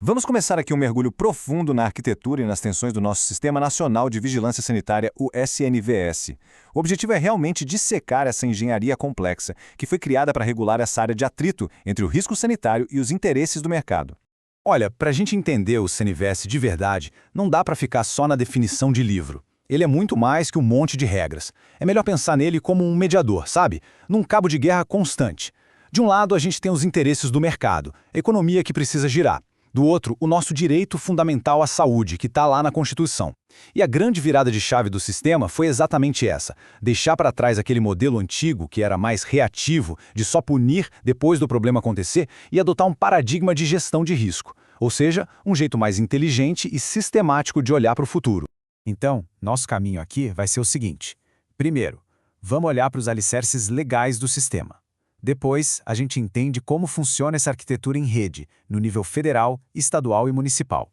Vamos começar aqui um mergulho profundo na arquitetura e nas tensões do nosso Sistema Nacional de Vigilância Sanitária, o SNVS. O objetivo é realmente dissecar essa engenharia complexa, que foi criada para regular essa área de atrito entre o risco sanitário e os interesses do mercado. Olha, para a gente entender o CNVS de verdade, não dá para ficar só na definição de livro. Ele é muito mais que um monte de regras. É melhor pensar nele como um mediador, sabe? Num cabo de guerra constante. De um lado, a gente tem os interesses do mercado, a economia que precisa girar. Do outro, o nosso direito fundamental à saúde, que está lá na Constituição. E a grande virada de chave do sistema foi exatamente essa: deixar para trás aquele modelo antigo, que era mais reativo, de só punir depois do problema acontecer, e adotar um paradigma de gestão de risco. Ou seja, um jeito mais inteligente e sistemático de olhar para o futuro. Então, nosso caminho aqui vai ser o seguinte. Primeiro, vamos olhar para os alicerces legais do sistema. Depois, a gente entende como funciona essa arquitetura em rede, no nível federal, estadual e municipal.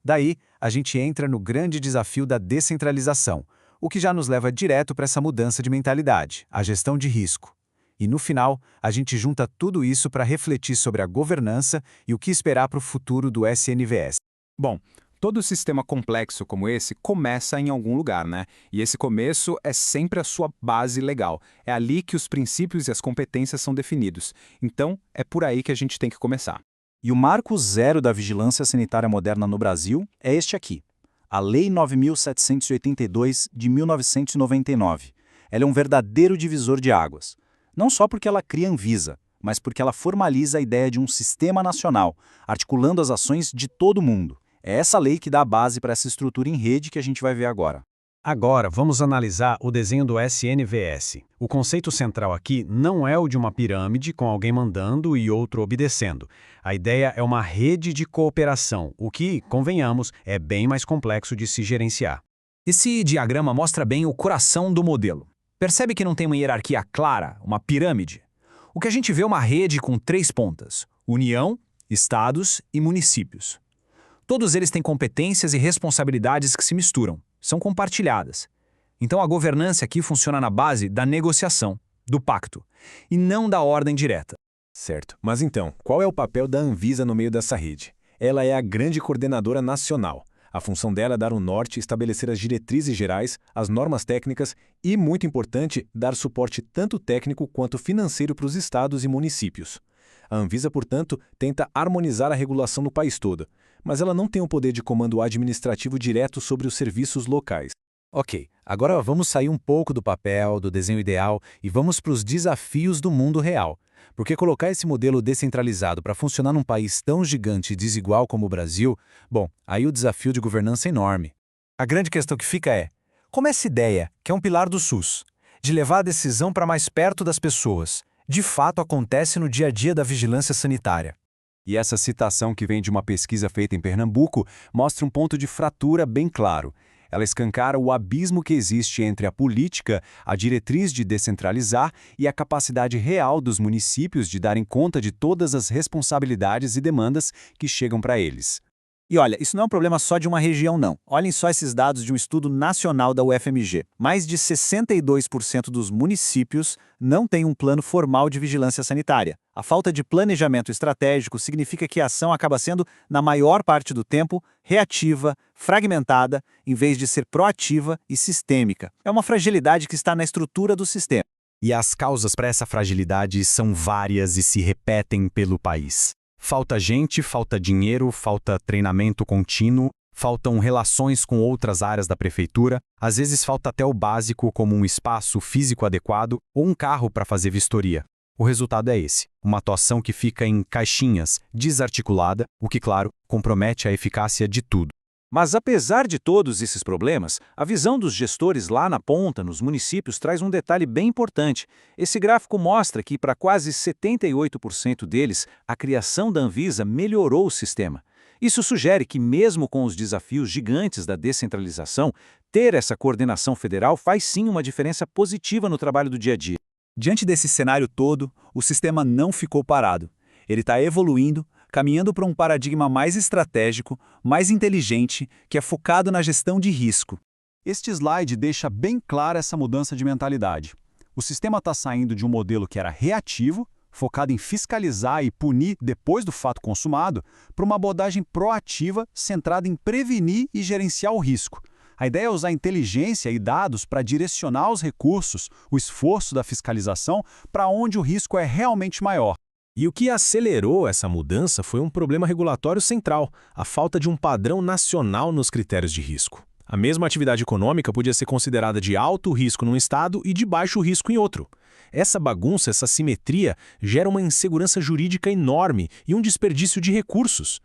Daí, a gente entra no grande desafio da descentralização, o que já nos leva direto para essa mudança de mentalidade, a gestão de risco. E no final, a gente junta tudo isso para refletir sobre a governança e o que esperar para o futuro do SNVS. Bom, todo sistema complexo como esse começa em algum lugar, né? E esse começo é sempre a sua base legal. É ali que os princípios e as competências são definidos. Então, é por aí que a gente tem que começar. E o marco zero da vigilância sanitária moderna no Brasil é este aqui, a Lei 9.782 de 1999. Ela é um verdadeiro divisor de águas. Não só porque ela cria a Anvisa, mas porque ela formaliza a ideia de um sistema nacional, articulando as ações de todo mundo. É essa lei que dá a base para essa estrutura em rede que a gente vai ver agora. Agora, vamos analisar o desenho do SNVS. O conceito central aqui não é o de uma pirâmide com alguém mandando e outro obedecendo. A ideia é uma rede de cooperação, o que, convenhamos, é bem mais complexo de se gerenciar. Esse diagrama mostra bem o coração do modelo. Percebe que não tem uma hierarquia clara, uma pirâmide? O que a gente vê é uma rede com 3 pontas: União, Estados e municípios. Todos eles têm competências e responsabilidades que se misturam, são compartilhadas. Então a governança aqui funciona na base da negociação, do pacto, e não da ordem direta. Certo. Mas então, qual é o papel da Anvisa no meio dessa rede? Ela é a grande coordenadora nacional. A função dela é dar o norte, estabelecer as diretrizes gerais, as normas técnicas e, muito importante, dar suporte tanto técnico quanto financeiro para os estados e municípios. A Anvisa, portanto, tenta harmonizar a regulação no país todo, mas ela não tem o poder de comando administrativo direto sobre os serviços locais. Ok, agora vamos sair um pouco do papel, do desenho ideal e vamos para os desafios do mundo real. Porque colocar esse modelo descentralizado para funcionar num país tão gigante e desigual como o Brasil, bom, aí o desafio de governança é enorme. A grande questão que fica é, como essa ideia, que é um pilar do SUS, de levar a decisão para mais perto das pessoas, de fato acontece no dia a dia da vigilância sanitária? E essa citação que vem de uma pesquisa feita em Pernambuco mostra um ponto de fratura bem claro. Ela escancara o abismo que existe entre a política, a diretriz de descentralizar e a capacidade real dos municípios de darem conta de todas as responsabilidades e demandas que chegam para eles. E olha, isso não é um problema só de uma região, não. Olhem só esses dados de um estudo nacional da UFMG. Mais de 62% dos municípios não têm um plano formal de vigilância sanitária. A falta de planejamento estratégico significa que a ação acaba sendo, na maior parte do tempo, reativa, fragmentada, em vez de ser proativa e sistêmica. É uma fragilidade que está na estrutura do sistema. E as causas para essa fragilidade são várias e se repetem pelo país. Falta gente, falta dinheiro, falta treinamento contínuo, faltam relações com outras áreas da prefeitura, às vezes falta até o básico como um espaço físico adequado ou um carro para fazer vistoria. O resultado é esse, uma atuação que fica em caixinhas, desarticulada, o que, claro, compromete a eficácia de tudo. Mas apesar de todos esses problemas, a visão dos gestores lá na ponta, nos municípios, traz um detalhe bem importante. Esse gráfico mostra que, para quase 78% deles, a criação da Anvisa melhorou o sistema. Isso sugere que, mesmo com os desafios gigantes da descentralização, ter essa coordenação federal faz sim uma diferença positiva no trabalho do dia a dia. Diante desse cenário todo, o sistema não ficou parado. Ele está evoluindo, caminhando para um paradigma mais estratégico, mais inteligente, que é focado na gestão de risco. Este slide deixa bem clara essa mudança de mentalidade. O sistema está saindo de um modelo que era reativo, focada em fiscalizar e punir depois do fato consumado, para uma abordagem proativa centrada em prevenir e gerenciar o risco. A ideia é usar inteligência e dados para direcionar os recursos, o esforço da fiscalização, para onde o risco é realmente maior. E o que acelerou essa mudança foi um problema regulatório central, a falta de um padrão nacional nos critérios de risco. A mesma atividade econômica podia ser considerada de alto risco num estado e de baixo risco em outro. Essa bagunça, essa simetria, gera uma insegurança jurídica enorme e um desperdício de recursos.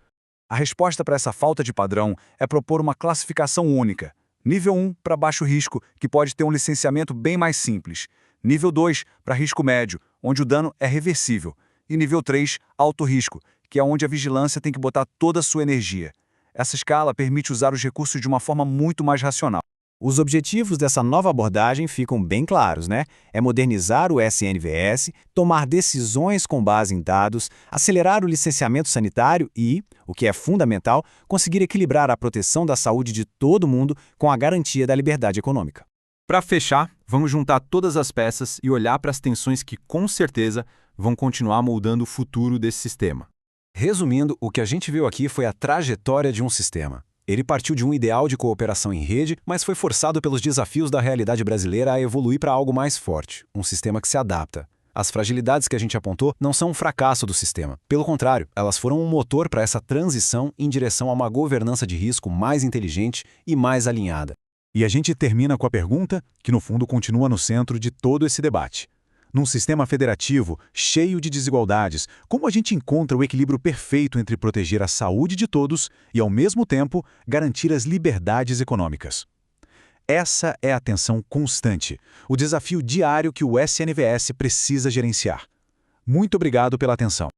A resposta para essa falta de padrão é propor uma classificação única. Nível 1 para baixo risco, que pode ter um licenciamento bem mais simples. Nível 2 para risco médio, onde o dano é reversível. E nível 3, alto risco, que é onde a vigilância tem que botar toda a sua energia. Essa escala permite usar os recursos de uma forma muito mais racional. Os objetivos dessa nova abordagem ficam bem claros, né? É modernizar o SNVS, tomar decisões com base em dados, acelerar o licenciamento sanitário e, o que é fundamental, conseguir equilibrar a proteção da saúde de todo mundo com a garantia da liberdade econômica. Para fechar, vamos juntar todas as peças e olhar para as tensões que, com certeza, vão continuar moldando o futuro desse sistema. Resumindo, o que a gente viu aqui foi a trajetória de um sistema. Ele partiu de um ideal de cooperação em rede, mas foi forçado pelos desafios da realidade brasileira a evoluir para algo mais forte, um sistema que se adapta. As fragilidades que a gente apontou não são um fracasso do sistema. Pelo contrário, elas foram um motor para essa transição em direção a uma governança de risco mais inteligente e mais alinhada. E a gente termina com a pergunta, que no fundo continua no centro de todo esse debate. Num sistema federativo, cheio de desigualdades, como a gente encontra o equilíbrio perfeito entre proteger a saúde de todos e, ao mesmo tempo, garantir as liberdades econômicas? Essa é a tensão constante, o desafio diário que o SNVS precisa gerenciar. Muito obrigado pela atenção.